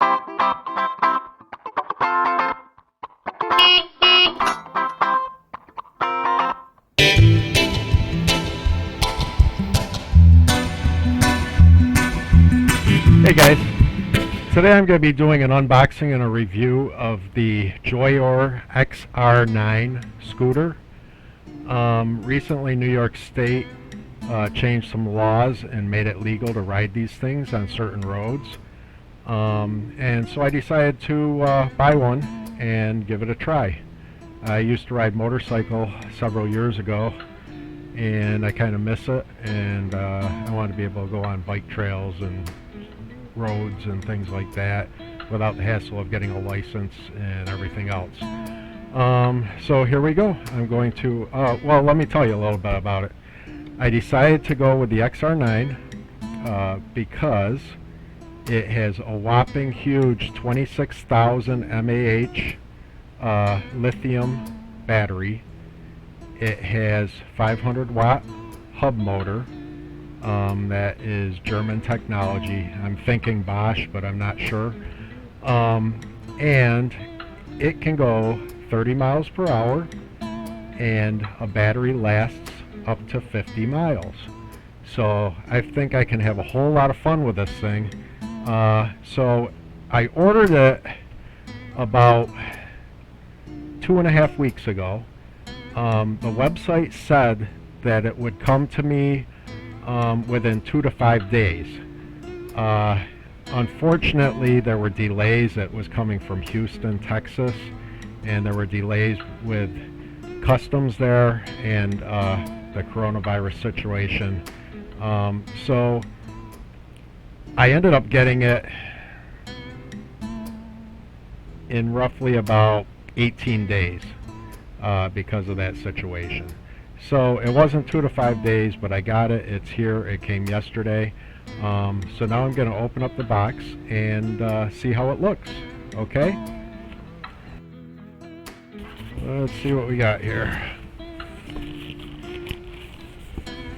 Hey guys, today I'm going to be doing an unboxing and a review of the Joyor XR9 scooter. Recently New York State changed some laws and made it legal to ride these things on certain roads. And so I decided to buy one and give it a try. I used to ride motorcycle several years ago and I kind of miss it, and I want to be able to go on bike trails and roads and things like that without the hassle of getting a license and everything else. So here we go. I'm going to well, let me tell you a little bit about it. I decided to go with the XR9 because it has a whopping huge 26,000 mAh lithium battery. It has 500 watt hub motor. That is German technology. I'm thinking Bosch, but I'm not sure. And it can go 30 miles per hour, and a battery lasts up to 50 miles. So I think I can have a whole lot of fun with this thing. So I ordered it about 2.5 weeks ago. The website said that it would come to me within 2 to 5 days. Unfortunately, there were delays. It was coming from Houston, Texas, and there were delays with customs there and the coronavirus situation. So I ended up getting it in roughly about 18 days because of that situation. So it wasn't 2 to 5 days, but I got it. It's here. It came yesterday. So now I'm going to open up the box and see how it looks. Okay? Let's see what we got here.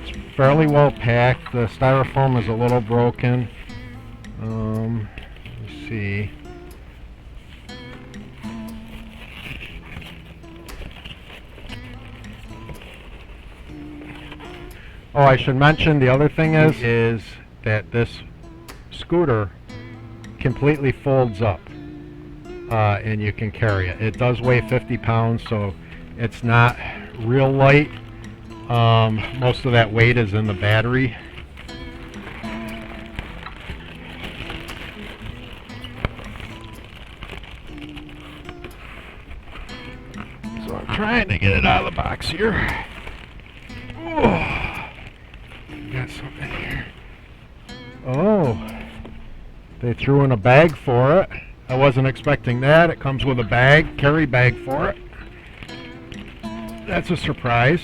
It's fairly well packed. The styrofoam is a little broken. Let's see. Oh, I should mention the other thing is that this scooter completely folds up and you can carry it. It does weigh 50 pounds, so it's not real light. Most of that weight is in the battery. So I'm trying to get it out of the box here. Oh. Got something here. Oh, they threw in a bag for it. I wasn't expecting that. It comes with a bag, carry bag for it. That's a surprise.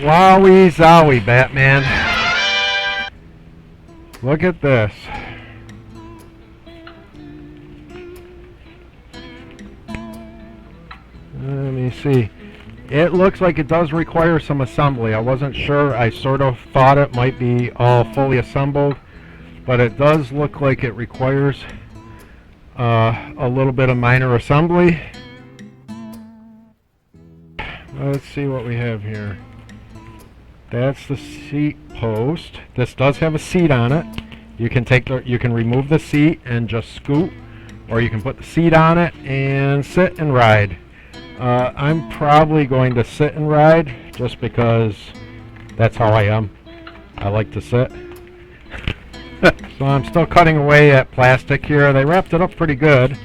Wowie zowie, Batman. Look at this. Let me see. It looks like it does require some assembly. I wasn't sure. I sort of thought it might be all fully assembled, but it does look like it requires a little bit of minor assembly. Let's see what we have here. That's the seat post. This does have a seat on it. You can remove the seat and just scoot, or you can put the seat on it and sit and ride. I'm probably going to sit and ride just because that's how I am. I like to sit. So I'm still cutting away at plastic here. They wrapped it up pretty good.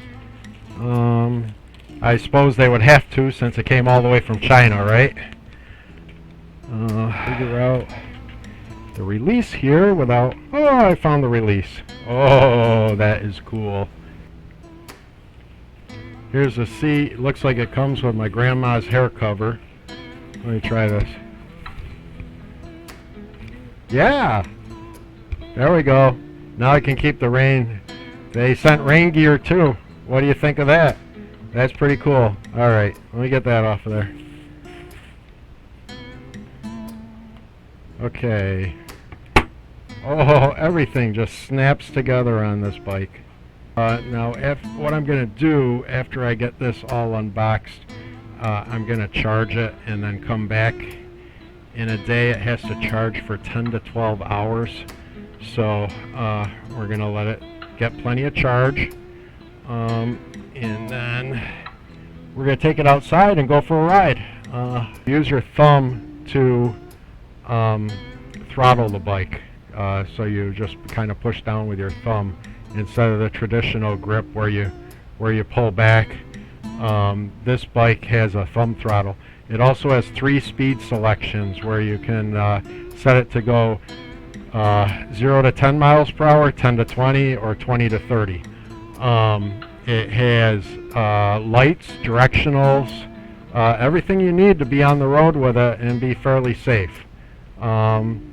I suppose they would have to, since it came all the way from China, right? Figure out the release here without... Oh, I found the release. Oh, that is cool. Here's the seat. It looks like it comes with my grandma's hair cover. Let me try this. Yeah, there we go. Now I can keep the rain. They sent rain gear too. What do you think of that? That's pretty cool. Alright, let me get that off of there. Okay. Oh, everything just snaps together on this bike. Now, what I'm going to do after I get this all unboxed, I'm going to charge it and then come back. In a day, it has to charge for 10 to 12 hours. So we're going to let it get plenty of charge. And then we're going to take it outside and go for a ride. Use your thumb to throttle the bike. So you just kind of push down with your thumb instead of the traditional grip where you pull back. This bike has a thumb throttle. It also has 3 speed selections where you can set it to go 0 to 10 miles per hour, 10 to 20, or 20 to 30. It has lights, directionals, everything you need to be on the road with it and be fairly safe. And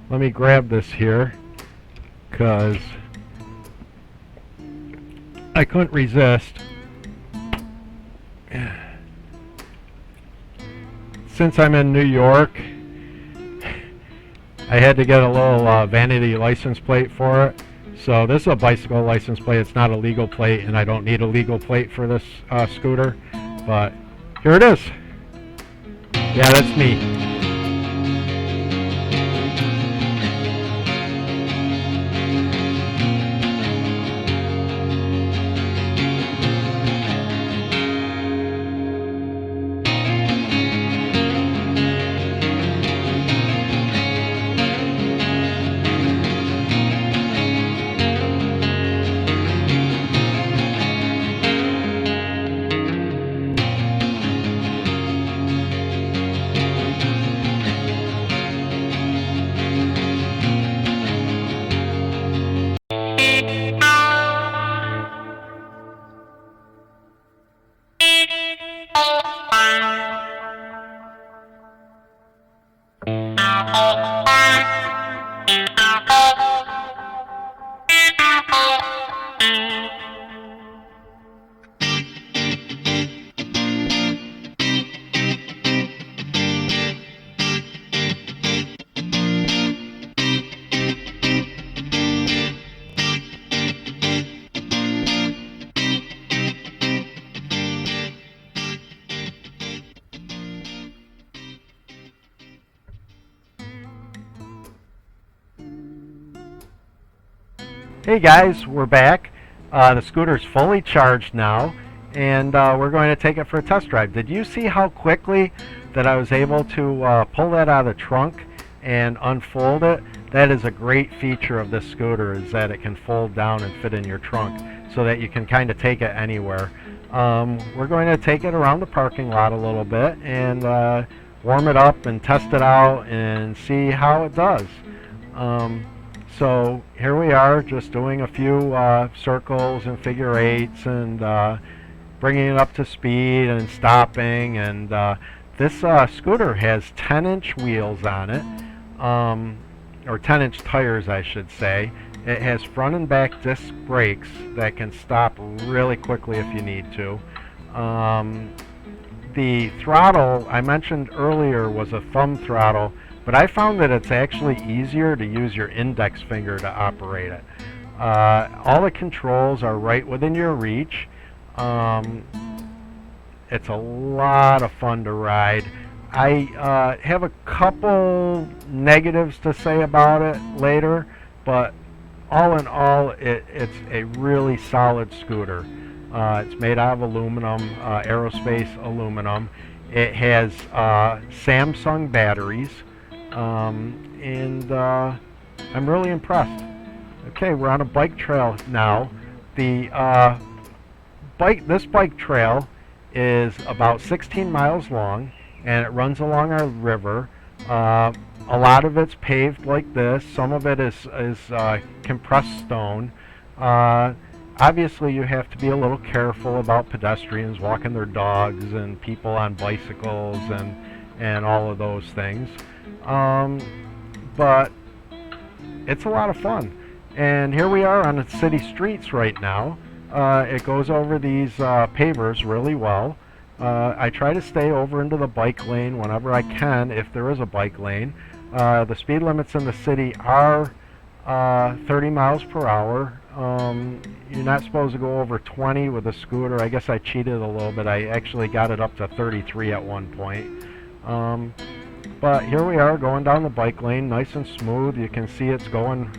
let me grab this here because I couldn't resist. Since I'm in New York, I had to get a little vanity license plate for it. So this is a bicycle license plate. It's not a legal plate, and I don't need a legal plate for this scooter. But here it is. Yeah, that's me. Hey guys, we're back. The scooter's fully charged now, and we're going to take it for a test drive. Did you see how quickly that I was able to pull that out of the trunk and unfold it? That is a great feature of this scooter, is that it can fold down and fit in your trunk so that you can kind of take it anywhere. We're going to take it around the parking lot a little bit and warm it up and test it out and see how it does. So here we are, just doing a few circles and figure eights and bringing it up to speed and stopping. And this scooter has 10-inch wheels on it, or 10-inch tires I should say. It has front and back disc brakes that can stop really quickly if you need to. The throttle I mentioned earlier was a thumb throttle, but I found that it's actually easier to use your index finger to operate it. All the controls are right within your reach. It's a lot of fun to ride. I have a couple negatives to say about it later, but all in all, it's a really solid scooter. It's made out of aluminum, aerospace aluminum. It has Samsung batteries. And I'm really impressed. Okay, we're on a bike trail now. The this bike trail is about 16 miles long, and it runs along our river. A lot of it's paved like this. Some of it is compressed stone. Obviously, you have to be a little careful about pedestrians walking their dogs and people on bicycles and and all of those things. But it's a lot of fun. And here we are on the city streets right now. It goes over these pavers really well. I try to stay over into the bike lane whenever I can, if there is a bike lane. The speed limits in the city are 30 miles per hour. You're not supposed to go over 20 with a scooter. I guess I cheated a little bit. I actually got it up to 33 at one point. But here we are going down the bike lane, nice and smooth. You can see it's going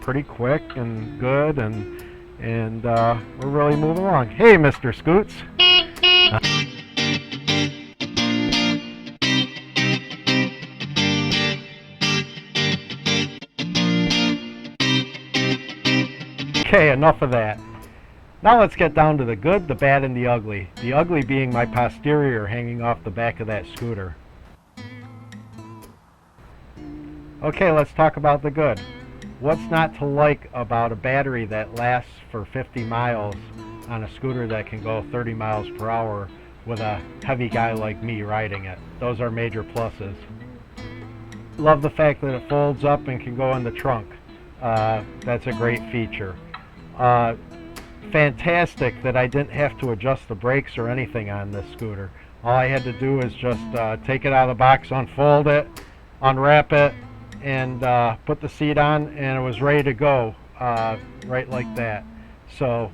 pretty quick and good, and we're really moving along. Hey, Mr. Scoots. Okay, enough of that. Now let's get down to the good, the bad, and the ugly. The ugly being my posterior hanging off the back of that scooter. Okay, let's talk about the good. What's not to like about a battery that lasts for 50 miles on a scooter that can go 30 miles per hour with a heavy guy like me riding it? Those are major pluses. Love the fact that it folds up and can go in the trunk. That's a great feature. Fantastic that I didn't have to adjust the brakes or anything on this scooter. All I had to do is just take it out of the box, unfold it, unwrap it, and put the seat on, and it was ready to go right like that. So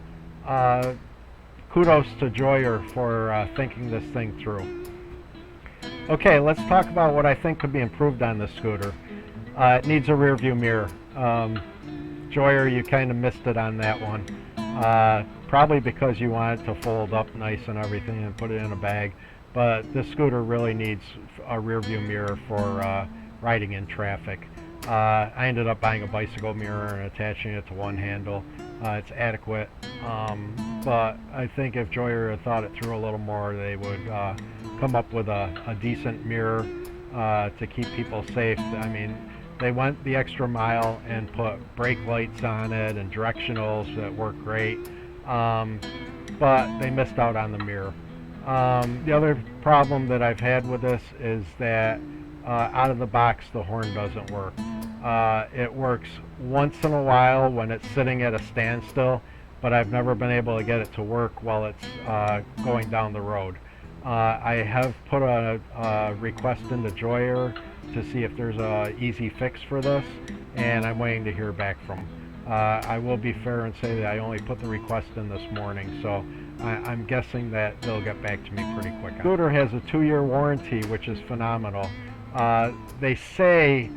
kudos to Joyor for thinking this thing through. Okay, let's talk about what I think could be improved on this scooter. It needs a rear view mirror. Joyor, you kind of missed it on that one. Probably because you want it to fold up nice and everything and put it in a bag. But this scooter really needs a rear view mirror for riding in traffic. I ended up buying a bicycle mirror and attaching it to one handle. It's adequate, but I think if Joyor had thought it through a little more, they would come up with a decent mirror to keep people safe. I mean, they went the extra mile and put brake lights on it and directionals that work great, but they missed out on the mirror. The other problem that I've had with this is that out of the box the horn doesn't work. It works once in a while when it's sitting at a standstill, but I've never been able to get it to work while it's going down the road. I have put a request into Joyor to see if there's an easy fix for this, and I'm waiting to hear back from them. I will be fair and say that I only put the request in this morning, so I'm guessing that they'll get back to me pretty quick. The scooter has a 2-year warranty, which is phenomenal. They say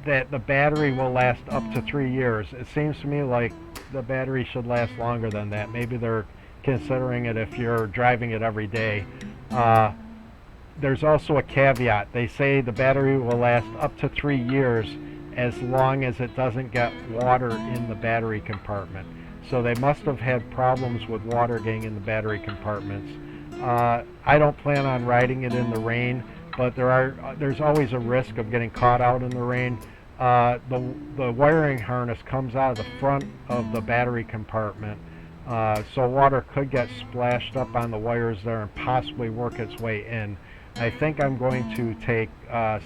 that the battery will last up to 3 years. It seems to me like the battery should last longer than that. Maybe they're considering it if you're driving it every day. There's also a caveat. They say the battery will last up to 3 years as long as it doesn't get water in the battery compartment. So they must have had problems with water getting in the battery compartments. I don't plan on riding it in the rain, but there's always a risk of getting caught out in the rain. The wiring harness comes out of the front of the battery compartment, so water could get splashed up on the wires there and possibly work its way in. I think I'm going to take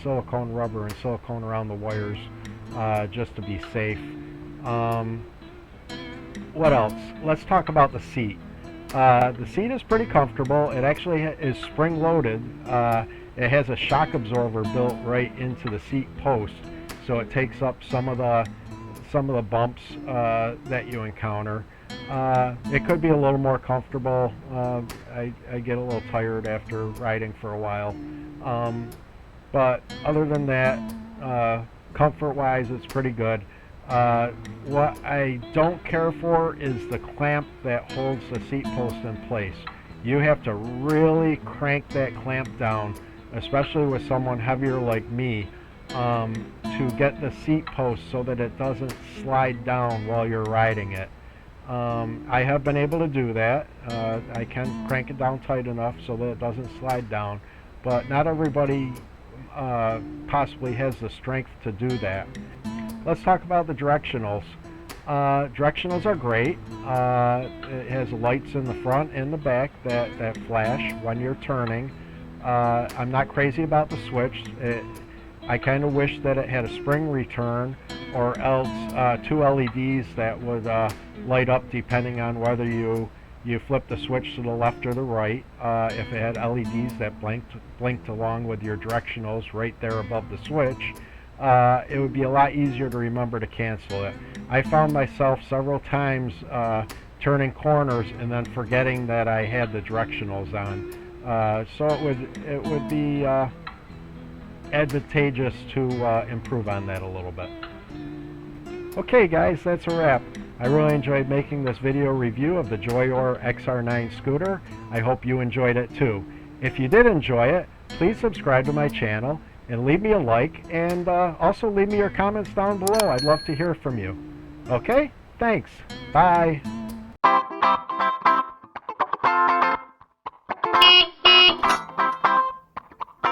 silicone rubber and silicone around the wires just to be safe. What else? Let's talk about the seat. The seat is pretty comfortable. It actually is spring-loaded. It has a shock absorber built right into the seat post, so it takes up some of the bumps that you encounter. It could be a little more comfortable. I get a little tired after riding for a while, but other than that, comfort-wise, it's pretty good. What I don't care for is the clamp that holds the seat post in place. You have to really crank that clamp down, especially with someone heavier like me, to get the seat post so that it doesn't slide down while you're riding it. I have been able to do that. I can crank it down tight enough so that it doesn't slide down, but not everybody possibly has the strength to do that. Let's talk about the directionals. Directionals are great. It has lights in the front and the back that flash when you're turning. I'm not crazy about the switch. I kind of wish that it had a spring return, or else two LEDs that would light up depending on whether you flip the switch to the left or the right. If it had LEDs that blinked along with your directionals right there above the switch, it would be a lot easier to remember to cancel it. I found myself several times turning corners and then forgetting that I had the directionals on. So it would be advantageous to improve on that a little bit. Okay guys, that's a wrap. I really enjoyed making this video review of the Joyor XR9 scooter. I hope you enjoyed it too. If you did enjoy it, please subscribe to my channel and leave me a like, and also leave me your comments down below. I'd love to hear from you. Okay? Thanks. Bye.